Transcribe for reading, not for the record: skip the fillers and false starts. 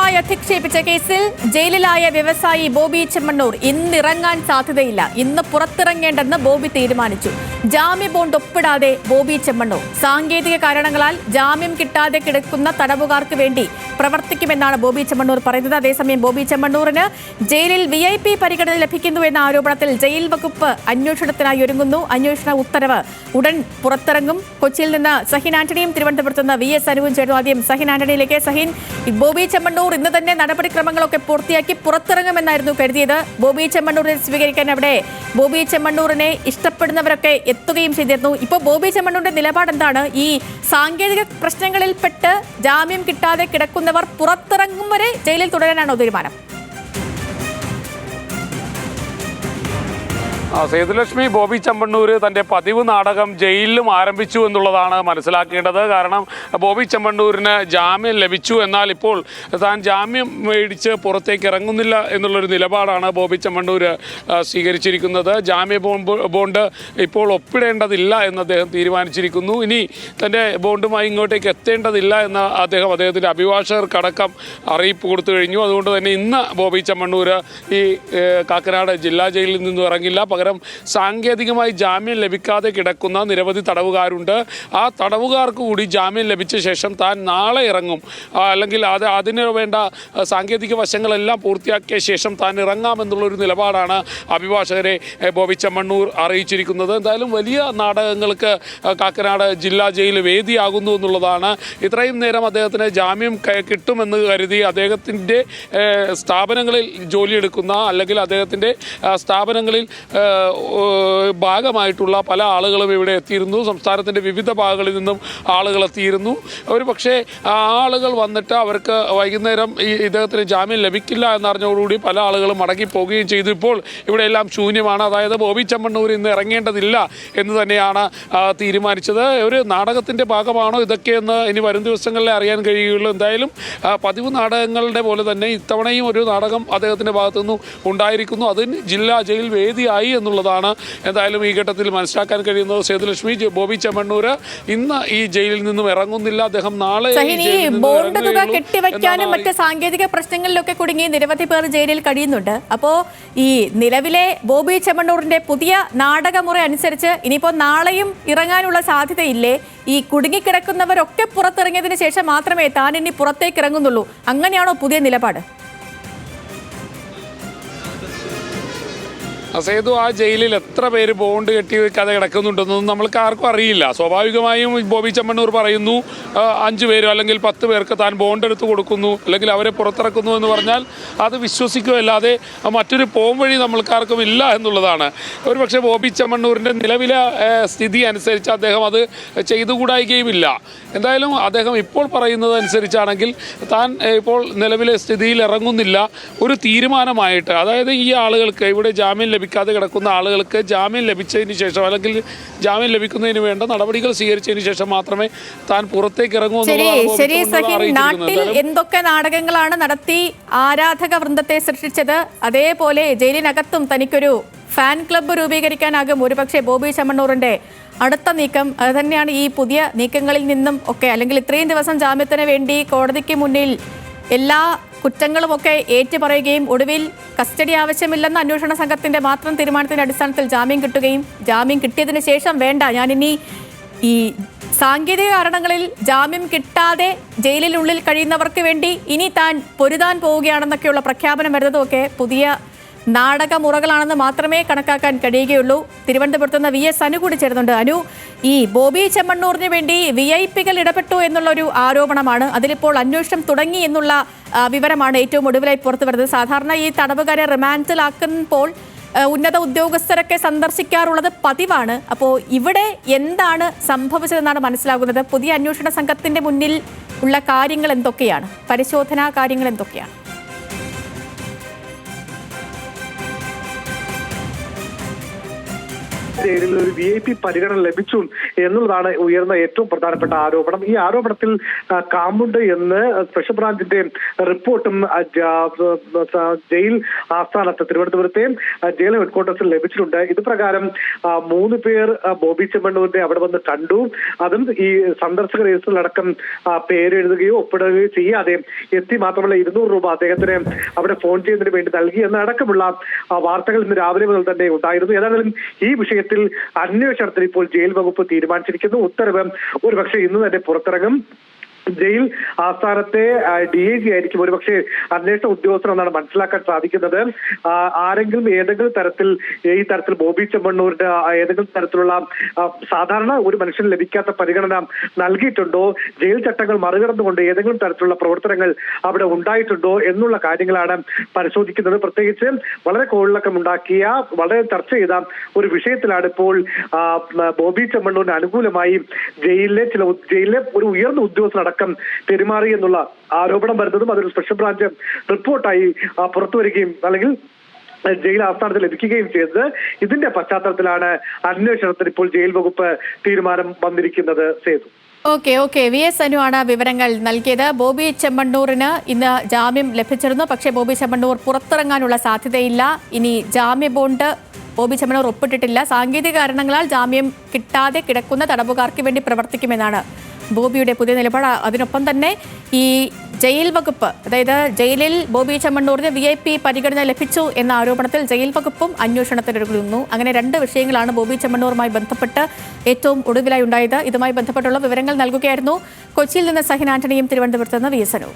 ക്രൂരമായി അധിക്ഷേപിച്ച കേസിൽ ജയിലിലായ വ്യവസായി ബോബി ചെമ്മണ്ണൂർ ഇന്നിറങ്ങാൻ സാധ്യതയില്ല. ഇന്ന് പുറത്തിറങ്ങേണ്ടെന്ന് ബോബി തീരുമാനിച്ചു. ജാമ്യ ബോണ്ട് ഒപ്പിടാതെ ബോബി ചെമ്മണ്ണൂർ സാങ്കേതിക കാരണങ്ങളാൽ ജാമ്യം കിട്ടാതെ കിടക്കുന്ന തടവുകാർക്ക് വേണ്ടി പ്രവർത്തിക്കുമെന്നാണ് ബോബി ചെമ്മണ്ണൂർ പറയുന്നത്. അതേസമയം ബോബി ചെമ്മണ്ണൂറിന് ജയിലിൽ VIP പരിഗണന ലഭിക്കുന്നു എന്ന ആരോപണത്തിൽ ജയിൽ വകുപ്പ് അന്വേഷണത്തിനായി ഒരുങ്ങുന്നു. അന്വേഷണ ഉത്തരവ് ഉടൻ പുറത്തിറങ്ങും. കൊച്ചിയിൽ നിന്ന് സഹിൻ ആന്റണിയും തിരുവനന്തപുരത്ത് നിന്ന് VS അനുവും ചേർന്നു. ആദ്യം സഹിൻ ആന്റണിയിലേക്ക്. സഹിൻ, ബോബി ചെമ്മണ്ണൂർ ഇന്ന് തന്നെ നടപടിക്രമങ്ങളൊക്കെ പൂർത്തിയാക്കി പുറത്തിറങ്ങുമെന്നായിരുന്നു കരുതിയത്. ബോബി ചെമ്മണ്ണൂരിനെ സ്വീകരിക്കാൻ അവിടെ ബോബി ചെമ്മണ്ണൂരിനെ ഇഷ്ടപ്പെടുന്നവരൊക്കെ എത്തുകയും ചെയ്തിരുന്നു. ഇപ്പോൾ ബോബി ചെമ്മണ്ണൂരിന്റെ നിലപാട് എന്താണ്? ഈ സാങ്കേതിക പ്രശ്നങ്ങളിൽപ്പെട്ട് ജാമ്യം കിട്ടാതെ കിടക്കുന്നവർ പുറത്തിറങ്ങും വരെ ജയിലിൽ തുടരാനാണോ തീരുമാനം? സേതുലക്ഷ്മി, ബോബി ചെമ്മണ്ണൂർ തൻ്റെ പതിവ് നാടകം ജയിലിലും ആരംഭിച്ചു എന്നുള്ളതാണ് മനസ്സിലാക്കേണ്ടത്. കാരണം ബോബി ചെമ്മണ്ണൂരിന് ജാമ്യം ലഭിച്ചു, എന്നാൽ ഇപ്പോൾ താൻ ജാമ്യം മേടിച്ച് പുറത്തേക്ക് ഇറങ്ങുന്നില്ല എന്നുള്ളൊരു നിലപാടാണ് ബോബി ചെമ്മണ്ണൂർ സ്വീകരിച്ചിരിക്കുന്നത്. ജാമ്യ ബോണ്ട് ഇപ്പോൾ ഒപ്പിടേണ്ടതില്ല എന്ന് അദ്ദേഹം തീരുമാനിച്ചിരിക്കുന്നു. ഇനി തൻ്റെ ബോണ്ടുമായി ഇങ്ങോട്ടേക്ക് എത്തേണ്ടതില്ല എന്ന് അദ്ദേഹത്തിൻ്റെ അഭിഭാഷകർക്കടക്കം അറിയിപ്പ് കൊടുത്തു കഴിഞ്ഞു. അതുകൊണ്ട് തന്നെ ഇന്ന് ബോബി ചെമ്മണ്ണൂർ ഈ കാക്കനാട് ജില്ലാ ജയിലിൽ നിന്നും ഇറങ്ങില്ല. പകരം സാങ്കേതികമായി ജാമ്യം ലഭിക്കാതെ കിടക്കുന്ന നിരവധി തടവുകാരുണ്ട്. ആ തടവുകാർക്ക് കൂടി ജാമ്യം ലഭിച്ച ശേഷം താൻ നാളെ ഇറങ്ങും, അല്ലെങ്കിൽ അതിന് വേണ്ട സാങ്കേതിക വശങ്ങളെല്ലാം പൂർത്തിയാക്കിയ ശേഷം താൻ ഇറങ്ങാമെന്നുള്ളൊരു നിലപാടാണ് അഭിഭാഷകരെ ബോബി ചെമ്മണ്ണൂർ അറിയിച്ചിരിക്കുന്നത്. എന്തായാലും വലിയ നാടകങ്ങൾക്ക് കാക്കനാട് ജില്ലാ ജയിൽ വേദിയാകുന്നു എന്നുള്ളതാണ്. ഇത്രയും നേരം അദ്ദേഹത്തിന് ജാമ്യം കിട്ടുമെന്ന് കരുതി അദ്ദേഹത്തിൻ്റെ സ്ഥാപനങ്ങളിൽ ജോലിയെടുക്കുന്ന, അല്ലെങ്കിൽ അദ്ദേഹത്തിൻ്റെ സ്ഥാപനങ്ങളിൽ ഭാഗമായിട്ടുള്ള പല ആളുകളും ഇവിടെ എത്തിയിരുന്നു. സംസ്ഥാനത്തിൻ്റെ വിവിധ ഭാഗങ്ങളിൽ നിന്നും ആളുകൾ എത്തിയിരുന്നു. ഒരു പക്ഷേ ആ ആളുകൾ വന്നിട്ട് അവർക്ക് വൈകുന്നേരം ഇദ്ദേഹത്തിന് ജാമ്യം ലഭിക്കില്ല എന്നറിഞ്ഞതോടുകൂടി പല ആളുകളും മടങ്ങിപ്പോവുകയും ചെയ്തു. ഇപ്പോൾ ഇവിടെയെല്ലാം ശൂന്യമാണ്. അതായത് ബോബി ചെമ്മണ്ണൂർ ഇന്ന് ഇറങ്ങേണ്ടതില്ല എന്ന് തന്നെയാണ് തീരുമാനിച്ചത്. ഒരു നാടകത്തിൻ്റെ ഭാഗമാണോ ഇതൊക്കെയെന്ന് ഇനി വരും ദിവസങ്ങളിലേ അറിയാൻ കഴിയുകയുള്ളൂ. എന്തായാലും പതിവ് നാടകങ്ങളുടെ പോലെ തന്നെ ഇത്തവണയും ഒരു നാടകം അദ്ദേഹത്തിൻ്റെ ഭാഗത്തുനിന്ന് ഉണ്ടായിരിക്കുന്നു. അതിന് ജില്ലാ ജയിൽ വേദിയായി എന്നുള്ളതാണ് എന്തായാലും ഈ ഘട്ടത്തിൽ മനസ്സിലാക്കാൻ കഴിയുന്നത്. സേതുലക്ഷ്മി, ബോബി ചെമ്മണ്ണൂർ ഇന്ന് ഈ ജയിലിൽ നിന്നും ഇറങ്ങുന്നില്ല. അദ്ദേഹം നാളെ ബോണ്ട് തുക കെട്ടിവെക്കാനും മറ്റ് സാങ്കേതിക പ്രശ്നങ്ങളിലൊക്കെ കുടുങ്ങി നിരവധി പേർ ജയിലിൽ കഴിയുന്നുണ്ട്. അപ്പോൾ ഈ നിലവിലെ ബോബി ചെമ്മണ്ണൂറിന്റെ പുതിയ നാടകമുറ അനുസരിച്ച് ഇനിയിപ്പോൾ നാളെയും ഇറങ്ങാനുള്ള സാധ്യതയില്ലേ? ഈ കുടുങ്ങിക്കിടക്കുന്നവരൊക്കെ പുറത്തിറങ്ങിയതിന് ശേഷം മാത്രമേ താൻ ഇനി പുറത്തേക്ക് ഇറങ്ങുന്നുള്ളൂ. അങ്ങനെയാണോ പുതിയ നിലപാട്? സേതു, ആ ജയിലിൽ എത്ര പേര് ബോണ്ട് കെട്ടി വെക്കാതെ കിടക്കുന്നുണ്ടെന്നൊന്നും നമ്മൾക്ക് ആർക്കും അറിയില്ല. സ്വാഭാവികമായും ബോബി ചെമ്മണ്ണൂർ പറയുന്നു 5 പേരോ അല്ലെങ്കിൽ 10 പേർക്ക് താൻ ബോണ്ട് എടുത്ത് കൊടുക്കുന്നു, അല്ലെങ്കിൽ അവരെ പുറത്തിറക്കുന്നു എന്ന് പറഞ്ഞാൽ അത് വിശ്വസിക്കുകയല്ലാതെ മറ്റൊരു പോംവഴി നമ്മൾക്കാർക്കും ഇല്ല എന്നുള്ളതാണ്. ഒരുപക്ഷെ ബോബി ചെമ്മണ്ണൂരിൻ്റെ നിലവിലെ സ്ഥിതി അനുസരിച്ച് അദ്ദേഹം അത് ചെയ്തുകൂടായികയുമില്ല. എന്തായാലും അദ്ദേഹം ഇപ്പോൾ പറയുന്നത് അനുസരിച്ചാണെങ്കിൽ താൻ ഇപ്പോൾ നിലവിലെ സ്ഥിതിയിൽ ഇറങ്ങുന്നില്ല. ഒരു തീരുമാനമായിട്ട്, അതായത് ഈ ആളുകൾക്ക് ഇവിടെ ജാമ്യം ലഭിക്കാതെ കിടക്കുന്ന ആളുകൾക്ക് ജാമ്യം ലഭിച്ചതിന് ശേഷം, അല്ലെങ്കിൽ ജാമ്യം ലഭിക്കുന്നതിന് വേണ്ട നടപടികൾ സ്വീകരിച്ചതിന് ശേഷം മാത്രമേ താൻ പുറത്തേക്ക് ഇറങ്ങൂ. നാട്ടിൽ എന്തൊക്കെ നാടകങ്ങളാണ് നടത്തി ആരാധക വൃന്ദത്തെ സൃഷ്ടിച്ചത്, അതേപോലെ ജയിലിനകത്തും തനിക്കൊരു ഫാൻ ക്ലബ്ബ് രൂപീകരിക്കാനാകും ഒരുപക്ഷെ ബോബി ചെമ്മണ്ണൂറിന്റെ അടുത്ത നീക്കം. അത് തന്നെയാണ് ഈ പുതിയ നീക്കങ്ങളിൽ നിന്നും ഒക്കെ, അല്ലെങ്കിൽ ഇത്രയും ദിവസം ജാമ്യത്തിന് വേണ്ടി കോടതിക്ക് മുന്നിൽ എല്ലാ കുറ്റങ്ങളുമൊക്കെ ഏറ്റുപറയുകയും ഒടുവിൽ കസ്റ്റഡി ആവശ്യമില്ലെന്ന അന്വേഷണ സംഘത്തിന്റെ മാത്രം തീരുമാനത്തിന്റെ അടിസ്ഥാനത്തിൽ ജാമ്യം കിട്ടുകയും, ജാമ്യം കിട്ടിയതിന് ശേഷം വേണ്ട, ഞാനിനി ഈ സാങ്കേതിക കാരണങ്ങളിൽ ജാമ്യം കിട്ടാതെ ജയിലിനുള്ളിൽ കഴിയുന്നവർക്ക് വേണ്ടി ഇനി താൻ പൊരുതാൻ പോവുകയാണെന്നൊക്കെയുള്ള പ്രഖ്യാപനം വരുന്നതുമൊക്കെ പുതിയ നാടകമുറകളാണെന്ന് മാത്രമേ കണക്കാക്കാൻ കഴിയുകയുള്ളൂ. തിരുവനന്തപുരത്ത് നിന്ന് VS അനു കൂടി ചേരുന്നുണ്ട്. അനു, ഈ ബോബി ചെമ്മണ്ണൂറിന് വേണ്ടി VIP-കൾ ഇടപെട്ടു എന്നുള്ളൊരു ആരോപണമാണ്. അതിലിപ്പോൾ അന്വേഷണം തുടങ്ങി എന്നുള്ള വിവരമാണ് ഏറ്റവും ഒടുവിലായി പുറത്തു വരുന്നത്. സാധാരണ ഈ തടവുകാരെ റിമാൻഡിലാക്കുമ്പോൾ ഉന്നത ഉദ്യോഗസ്ഥരൊക്കെ സന്ദർശിക്കാറുള്ളത് പതിവാണ്. അപ്പോൾ ഇവിടെ എന്താണ് സംഭവിച്ചതെന്നാണ് മനസ്സിലാകുന്നത്? പുതിയ അന്വേഷണ സംഘത്തിന്റെ മുന്നിൽ ഉള്ള കാര്യങ്ങൾ എന്തൊക്കെയാണ്? പരിശോധനാ കാര്യങ്ങൾ എന്തൊക്കെയാണ്? ജയിലിൽ ഒരു VIP പരിഗണന ലഭിച്ചു എന്നുള്ളതാണ് ഉയർന്ന ഏറ്റവും പ്രധാനപ്പെട്ട ആരോപണം. ഈ ആരോപണത്തിൽ കാമ്പുണ്ട് എന്ന് സ്പെഷ്യൽ ബ്രാഞ്ചിന്റെ റിപ്പോർട്ടും ജയിൽ ആസ്ഥാനത്ത് തിരുവനന്തപുരത്തെ ജയിൽ ഹെഡ്ക്വാർട്ടേഴ്സിൽ ലഭിച്ചിട്ടുണ്ട്. ഇത് പ്രകാരം 3 പേർ ബോബി ചെമ്മണ്ണൂരിനെ അവിടെ വന്ന് കണ്ടു. അതും ഈ സന്ദർശക രജിസ്റ്ററിലടക്കം പേരെഴുതുകയോ ഒപ്പിടുകയോ ചെയ്യാതെ എത്തി. മാത്രമല്ല 200 രൂപ അദ്ദേഹത്തിന് അവിടെ ഫോൺ ചെയ്യുന്നതിന് വേണ്ടി നൽകി എന്നടക്കമുള്ള വാർത്തകൾ ഇന്ന് രാവിലെ മുതൽ തന്നെ ഉണ്ടായിരുന്നു. ഏതായാലും ഈ വിഷയത്തിൽ അന്വേഷണത്തിന് ഇപ്പോൾ ജയിൽ വകുപ്പ് തീരുമാനിച്ചിരിക്കുന്നു. ഉത്തരവ് ഒരുപക്ഷെ ഇന്ന് തന്നെ പുറത്തിറങ്ങും. ജയിൽ ആസ്ഥാനത്തെ DIG ആയിരിക്കും ഒരുപക്ഷെ അന്വേഷണ ഉദ്യോഗസ്ഥർ എന്നാണ് മനസ്സിലാക്കാൻ സാധിക്കുന്നത്. ആരെങ്കിലും ഏതെങ്കിലും തരത്തിൽ ഈ തരത്തിൽ ബോബി ചെമ്മണ്ണൂരിന്റെ ഏതെങ്കിലും തരത്തിലുള്ള സാധാരണ ഒരു മനുഷ്യന് ലഭിക്കാത്ത പരിഗണന നൽകിയിട്ടുണ്ടോ, ജയിൽ ചട്ടങ്ങൾ മറികടന്നുകൊണ്ട് ഏതെങ്കിലും തരത്തിലുള്ള പ്രവർത്തനങ്ങൾ അവിടെ ഉണ്ടായിട്ടുണ്ടോ എന്നുള്ള കാര്യങ്ങളാണ് പരിശോധിക്കുന്നത്. പ്രത്യേകിച്ച് വളരെ കോളിളക്കം ഉണ്ടാക്കിയ വളരെ ചർച്ച ചെയ്ത ഒരു വിഷയത്തിലാണ് ഇപ്പോൾ ബോബി ചെമ്മണ്ണൂരിന് അനുകൂലമായി ജയിലിലെ ഒരു ഉയർന്ന ഉദ്യോഗസ്ഥർ പെരുമാറി എന്നുള്ള ആരോപണം വരുന്നതും അതൊരു സ്പെഷ്യൽ ബ്രാഞ്ച് റിപ്പോർട്ടായി പുറത്തു വരികയും അല്ലെങ്കിൽ ജയിൽ ആസ്ഥാനത്ത് ലഭിക്കുകയും ചെയ്തത്. ഇതിന്റെ പശ്ചാത്തലത്തിലാണ് അന്വേഷണത്തിന് ഇപ്പോൾ ജയിൽ വകുപ്പ് തീരുമാനം വന്നിരിക്കുന്നത്. സേതു. ഓക്കെ VS അനു ആണ് വിവരങ്ങൾ നൽകിയത്. ബോബി ചെമ്മണ്ണൂരിന് ഇന്ന് ജാമ്യം ലഭിച്ചിരുന്നു. പക്ഷേ ബോബി ചെമ്മണ്ണൂർ പുറത്തിറങ്ങാനുള്ള സാധ്യതയില്ല. ഇനി ജാമ്യ ബോണ്ട് ബോബി ചെമ്മണ്ണൂർ ഒപ്പിട്ടിട്ടില്ല. സാങ്കേതിക കാരണങ്ങളാൽ ജാമ്യം കിട്ടാതെ കിടക്കുന്ന തടവുകാർക്ക് വേണ്ടി പ്രവർത്തിക്കുമെന്നാണ് ബോബിയുടെ പുതിയ നിലപാട്. അതിനൊപ്പം തന്നെ ഈ ജയിൽ വകുപ്പ്, അതായത് ജയിലിൽ ബോബി ചെമ്മണ്ണൂരിന് VIP പരിഗണന ലഭിച്ചു എന്ന ആരോപണത്തിൽ ജയിൽ വകുപ്പും അന്വേഷണത്തിനൊരുങ്ങുന്നു. അങ്ങനെ 2 വിഷയങ്ങളാണ് ബോബി ചെമ്മണ്ണൂറുമായി ബന്ധപ്പെട്ട് ഏറ്റവും ഒടുവിലായി ഉണ്ടായത്. ഇതുമായി ബന്ധപ്പെട്ടുള്ള വിവരങ്ങൾ നൽകുകയായിരുന്നു കൊച്ചിയിൽ നിന്ന് സഹിൻ ആന്റണിയും തിരുവനന്തപുരത്ത് നിന്ന് VS അനു.